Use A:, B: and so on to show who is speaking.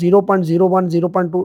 A: 0.01 0.2